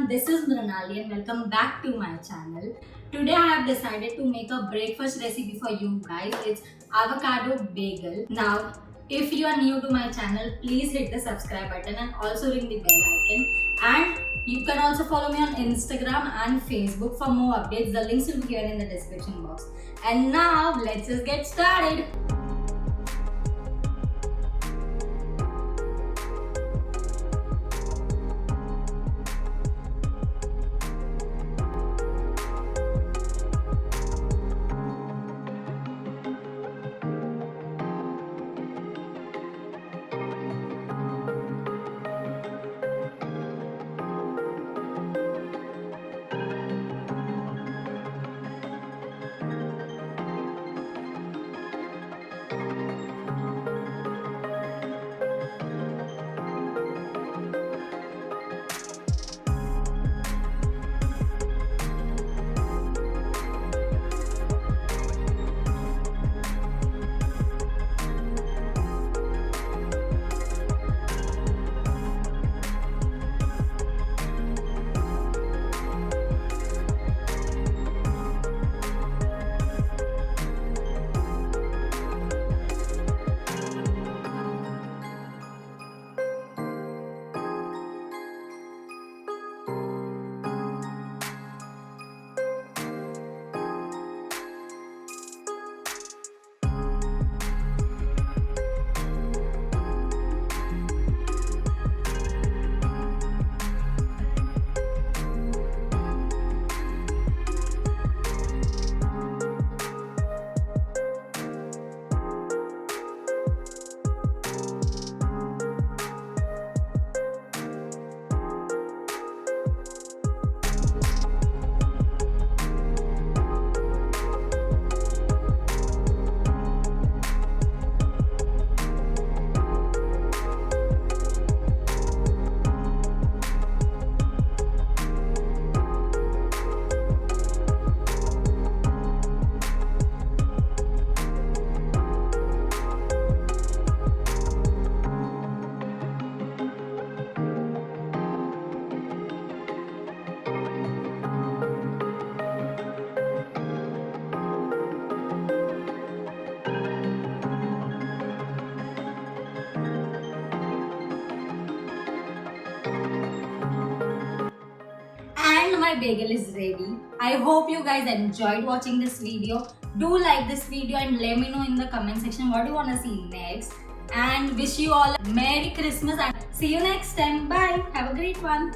everyone, this is Mrunali and welcome back to my channel. Today I have decided to make a breakfast recipe for you guys. It's avocado bagel. Now, if you are new to my channel, please hit the subscribe button and also ring the bell icon. And you can also follow me on Instagram and Facebook for more updates. The links will be here in the description box. And now, let's just get started. And my bagel is ready. I hope you guys enjoyed watching this video. Do like this video and let me know in the comment section what you want to see next. And wish you all a Merry Christmas and see you next time. Bye. Have a great one.